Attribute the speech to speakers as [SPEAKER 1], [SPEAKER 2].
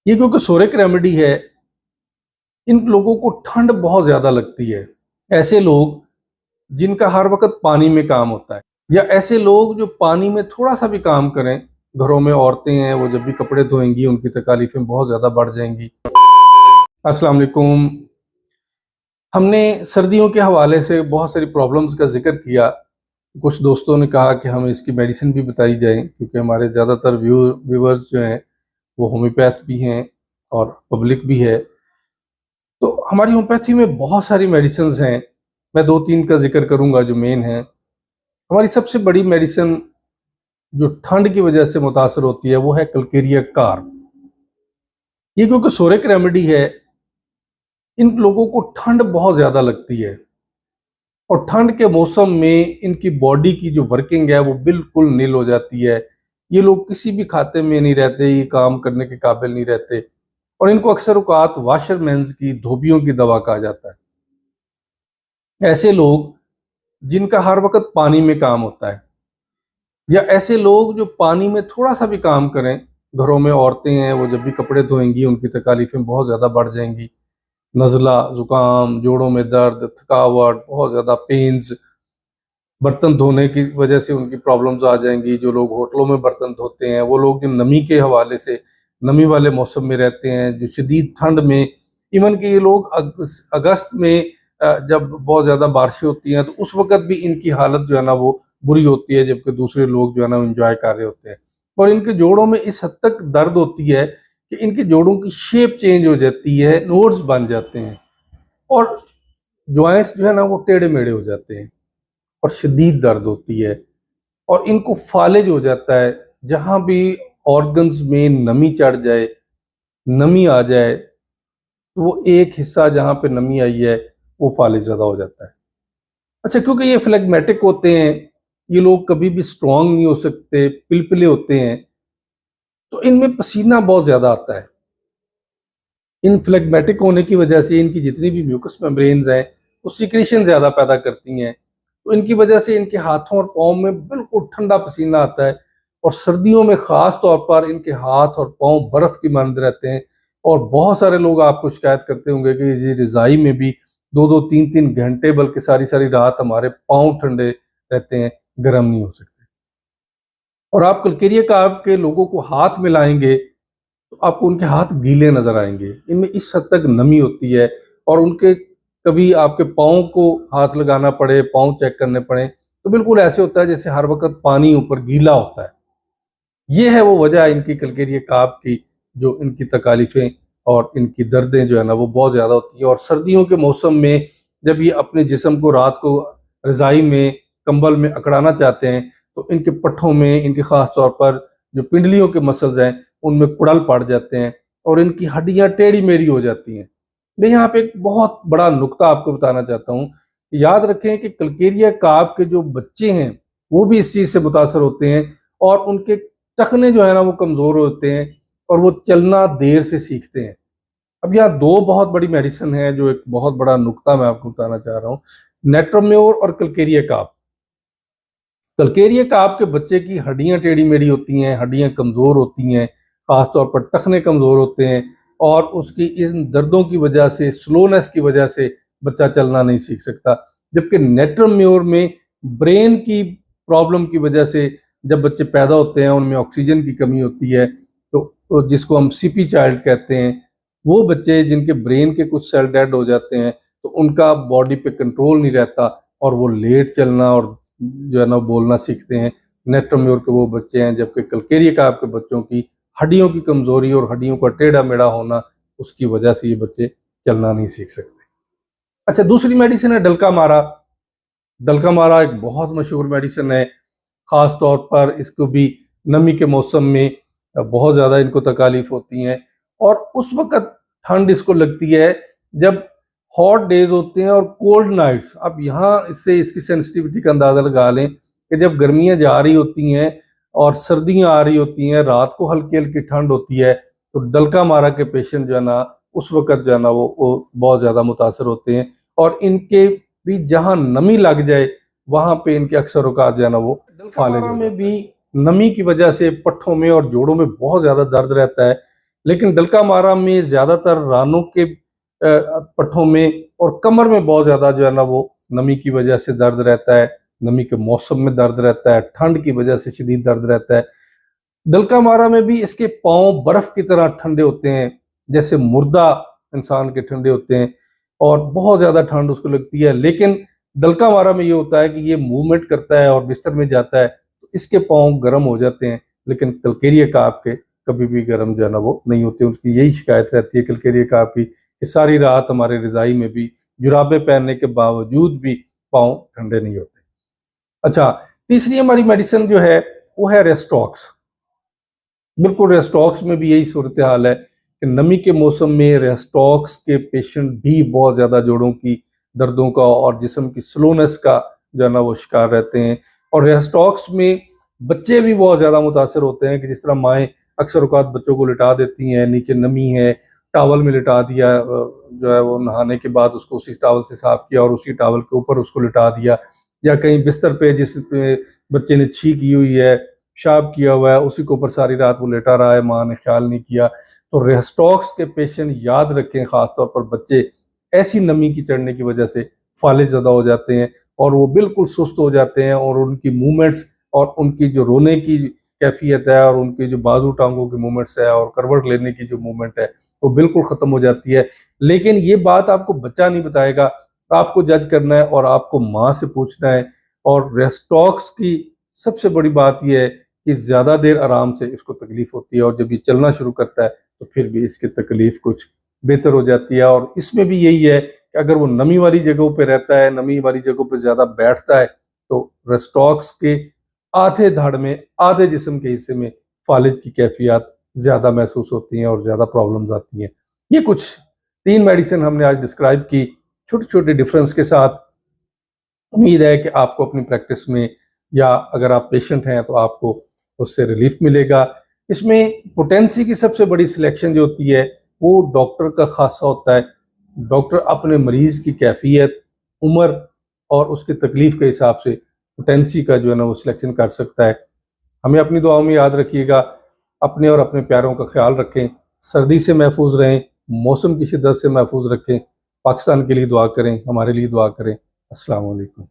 [SPEAKER 1] ये क्योंकि सोरिक रेमेडी है, इन लोगों को ठंड बहुत ज़्यादा लगती है। ऐसे लोग जिनका हर वक़्त पानी में काम होता है, या ऐसे लोग जो पानी में थोड़ा-सा भी काम करें, घरों में औरतें हैं, वो जब भी कपड़े धोएँगी, उनकी तकालीफ़ें बहुत ज़्यादा बढ़ जाएँगी। अस्सलाम वालेकुम। हमने सर्दियों के हवाले से बहुत सारी प्रॉब्लम्स का ज़िक्र किया। कुछ दोस्तों ने कहा कि हमें इसकी मेडिसिन भी बताई जाए, क्योंकि हमारे ज़्यादातर व्यूअर्स जो हैं, वो होम्योपैथ भी हैं और पब्लिक भी है। तो हमारी होम्योपैथी में बहुत सारी मेडिसिन्स हैं। मैं 2-3 का ज़िक्र करूँगा जो मेन हैं। हमारी सबसे बड़ी मेडिसिन जो ठंड की वजह से मुतासर होती है, वो है कलकेरिया कार्ब। ये क्योंकि सोरिक रेमेडी है, इन लोगों को ठंड बहुत ज़्यादा लगती है और ठंड के मौसम में इनकी बॉडी की जो वर्किंग है वो बिल्कुल निल हो जाती है। ये लोग किसी भी खाते में नहीं रहते, ये काम करने के काबिल नहीं रहते और इनको अक्सर औकात वाशरमैन्स की, धोबियों की दवा कहा जाता है। ऐसे लोग जिनका हर वक़्त पानी में काम होता है, या ऐसे लोग जो पानी में थोड़ा-सा भी काम करें, घरों में औरतें हैं, वो जब भी कपड़े धोएँगी, उनकी तकालीफ़ें बहुत ज़्यादा बढ़ जाएँगी। नज़ला, ज़ुकाम, जोड़ों में दर्द, थकावट, बहुत ज़्यादा पेन्स, बर्तन धोने की वजह से उनकी प्रॉब्लम्स आ जाएँगी। जो लोग होटलों में बर्तन धोते हैं, वो लोग जो नमी के हवाले से, नमी वाले मौसम में रहते हैं, जो शदीद ठंड में, इवन कि ये लोग अगस्त में जब बहुत ज़्यादा बारिशें होती हैं, तो उस वक़्त भी इनकी हालत जो है ना वो बुरी होती है, जबकि दूसरे लोग जो है ना एंजॉय कर रहे होते हैं। और इनके जोड़ों में इस हद तक दर्द होती है कि इनके जोड़ों की शेप चेंज हो जाती है, नोड्स बन जाते हैं और जॉइंट्स जो है ना वो टेढ़े-मेढ़े हो जाते हैं और शदीद दर्द होती है और इनको फालिज हो जाता है। जहाँ भी ऑर्गन्स में नमी चढ़ जाए, नमी आ जाए, तो वो एक हिस्सा जहाँ पे नमी आई है, वो फालिज ज़्यादा हो जाता है। अच्छा, क्योंकि ये फ्लेगमेटिक होते हैं, ये लोग कभी भी स्ट्रॉन्ग नहीं हो सकते, पिलपिले होते हैं, तो इनमें पसीना बहुत ज़्यादा आता है। इन फ्लेगमेटिक होने की वजह से इनकी जितनी भी म्यूकस मेम्ब्रेन्स हैं, वो सिक्रीशन ज़्यादा पैदा करती हैं, तो इनकी वजह से इनके हाथों और पाँव में बिल्कुल ठंडा पसीना आता है और सर्दियों में ख़ास तौर पर इनके हाथ और पाँव बर्फ़ की मानद रहते हैं। और बहुत सारे लोग आपको शिकायत करते होंगे कि जी रज़ाई में भी 2-2 3-3 घंटे, बल्कि सारी-सारी रात हमारे पाँव ठंडे रहते हैं, गर्म नहीं हो सकते। और आप कल्केरिया कार्ब के लोगों को हाथ मिलाएँगे, तो आपको उनके हाथ गीले नज़र आएँगे। इनमें इस हद तक नमी होती है और उनके कभी आपके पाँव को हाथ लगाना पड़े, पाँव चेक करने पड़े, तो बिल्कुल ऐसे होता है जैसे हर वक़्त पानी ऊपर गीला होता है। ये है वो वजह इनकी कलकेरिया कार्ब की, जो इनकी तकालीफ़ें और इनकी दर्दें जो है ना वो बहुत ज़्यादा होती हैं। और सर्दियों के मौसम में जब ये अपने जिस्म को रात को रज़ाई में, कंबल में अकड़ाना चाहते हैं, तो इनके पट्ठों में, इनके ख़ास तौर पर जो पिंडलियों के मसल्स हैं, उनमें कुड़ल पड़ जाते हैं और इनकी हड्डियाँ टेढ़ी-मेढ़ी हो जाती हैं। मैं यहाँ पे एक बहुत बड़ा नुक्ता आपको बताना चाहता हूँ। याद रखें कि कलकेरिया कार्ब के जो बच्चे हैं, वो भी इस चीज़ से मुतासर होते हैं और उनके टखने जो है ना वो कमज़ोर होते हैं और वो चलना देर से सीखते हैं। अब यहाँ 2 बहुत बड़ी मेडिसिन है, जो एक बहुत बड़ा नुक्ता मैं आपको बताना चाह रहा हूँ। नेट्रोम्योर और कलकेरिया कार्ब। कलकेरिया कार्ब के बच्चे की हड्डियाँ टेढ़ी-मेढ़ी होती हैं, हड्डियाँ कमज़ोर होती हैं, ख़ास तौर पर टखने कमज़ोर होते हैं और उसकी इन दर्दों की वजह से, स्लोनेस की वजह से बच्चा चलना नहीं सीख सकता। जबकि नेट्रोम्योर में ब्रेन की प्रॉब्लम की वजह से जब बच्चे पैदा होते हैं, उनमें ऑक्सीजन की कमी होती है, तो जिसको हम सीपी चाइल्ड कहते हैं, वो बच्चे जिनके ब्रेन के कुछ सेल डेड हो जाते हैं, तो उनका बॉडी पे कंट्रोल नहीं रहता और वो लेट चलना और जो है ना बोलना सीखते हैं। नेट्रोम्योर के वो बच्चे हैं, जबकि कलकेरिया कार्ब के बच्चों की हड्डियों की कमज़ोरी और हड्डियों का टेढ़ा-मेढ़ा होना, उसकी वजह से ये बच्चे चलना नहीं सीख सकते। अच्छा, दूसरी मेडिसिन है डल्कामारा। डल्कामारा एक बहुत मशहूर मेडिसिन है, ख़ास तौर पर इसको भी नमी के मौसम में बहुत ज़्यादा इनको तकालीफ़ होती हैं और उस वक़्त ठंड इसको लगती है जब हॉट डेज़ होते हैं और कोल्ड नाइट्स। अब यहाँ इससे इसकी सेंसिटिविटी का अंदाज़ा लगा लें कि जब गर्मियाँ जा रही होती हैं और सर्दियाँ आ रही होती हैं, रात को हल्की-हल्की ठंड होती है, तो डल्कामारा के पेशेंट जो है ना, उस वक़्त जो है ना वो बहुत ज़्यादा मुतासर होते हैं और इनके भी जहाँ नमी लग जाए, वहाँ पे इनके अक्सर औकात जो है ना वो फालिज हो जाते हैं। में भी नमी की वजह से पट्ठों में और जोड़ों में बहुत ज़्यादा दर्द रहता है। लेकिन डलका मारा में ज़्यादातर रानों के पट्ठों में और कमर में बहुत ज़्यादा जो है ना वो नमी की वजह से दर्द रहता है, नमी के मौसम में दर्द रहता है, ठंड की वजह से शदीद दर्द रहता है। डलका मारा में भी इसके पाँव बर्फ की तरह ठंडे होते हैं, जैसे मुर्दा इंसान के ठंडे होते हैं और बहुत ज़्यादा ठंड उसको लगती है। लेकिन डलका मारा में ये होता है कि ये मूवमेंट करता है और बिस्तर में जाता है तो इसके पाँव गर्म हो जाते हैं, लेकिन कलकेरिया काप के कभी भी गर्म जो है ना वो नहीं होते। उनकी यही शिकायत रहती है कलकेरिया काप की कि सारी रात हमारे रज़ाई में भी जुराबें पहनने के बावजूद भी पाँव ठंडे नहीं होते। अच्छा, तीसरी हमारी मेडिसिन जो है वो है रेस्टॉक्स। बिल्कुल रेस्टॉक्स में भी यही सूरत हाल है कि नमी के मौसम में रेस्टॉक्स के पेशेंट भी बहुत ज़्यादा जोड़ों की दर्दों का और जिस्म की स्लोनेस का जो है ना वो शिकार रहते हैं। और रेस्टॉक्स में बच्चे भी बहुत ज़्यादा मुतासर होते हैं कि जिस तरह माएँ अक्सर औक़ात बच्चों को लिटा देती हैं, नीचे नमी है, टॉवल में लिटा दिया, जो है वो नहाने के बाद उसको उसी टॉवल से साफ़ किया और उसी टॉवल के ऊपर उसको लिटा दिया, या कहीं बिस्तर पे जिस पे बच्चे ने छी की हुई है, पेशाब किया हुआ है, उसी के ऊपर सारी रात वो लेटा रहा है, माँ ने ख्याल नहीं किया। तो रेस्टॉक्स के पेशेंट याद रखें, ख़ास तौर पर बच्चे ऐसी नमी की चढ़ने की वजह से फालिज ज़्यादा हो जाते हैं और वो बिल्कुल सुस्त हो जाते हैं और उनकी मूवमेंट्स और उनकी जो रोने की कैफियत है और उनकी जो बाजू टांगों की मूवमेंट्स है और करवट लेने की जो मूवमेंट है वो बिल्कुल ख़त्म हो जाती है। लेकिन ये बात आपको बच्चा नहीं बताएगा, आपको जज करना है और आपको माँ से पूछना है। और रेस्टॉक्स की सबसे बड़ी बात यह है कि ज़्यादा देर आराम से इसको तकलीफ़ होती है और जब ये चलना शुरू करता है तो फिर भी इसकी तकलीफ़ कुछ बेहतर हो जाती है। और इसमें भी यही है कि अगर वो नमी वाली जगहों पे रहता है, नमी वाली जगहों पे ज़्यादा बैठता है तो रेस्टॉक्स के आधे धड़ में, आधे जिस्म के हिस्से में फालिज की कैफियत ज़्यादा महसूस होती हैं और ज़्यादा प्रॉब्लम्स आती हैं। ये कुछ 3 मेडिसिन हमने आज डिस्क्राइब की, छोटे-छोटे डिफरेंस के साथ। उम्मीद है कि आपको अपनी प्रैक्टिस में या अगर आप पेशेंट हैं तो आपको उससे रिलीफ मिलेगा। इसमें पोटेंसी की सबसे बड़ी सिलेक्शन जो होती है वो डॉक्टर का ख़ासा होता है। डॉक्टर अपने मरीज़ की कैफियत, उम्र और उसकी तकलीफ़ के हिसाब से पोटेंसी का जो है ना वो सिलेक्शन कर सकता है। हमें अपनी दुआओं में याद रखिएगा। अपने और अपने प्यारों का ख्याल रखें, सर्दी से महफूज रहें, मौसम की शिद्दत से महफूज रखें। पाकिस्तान के लिए दुआ करें, हमारे लिए दुआ करें। अस्सलाम वालेकुम।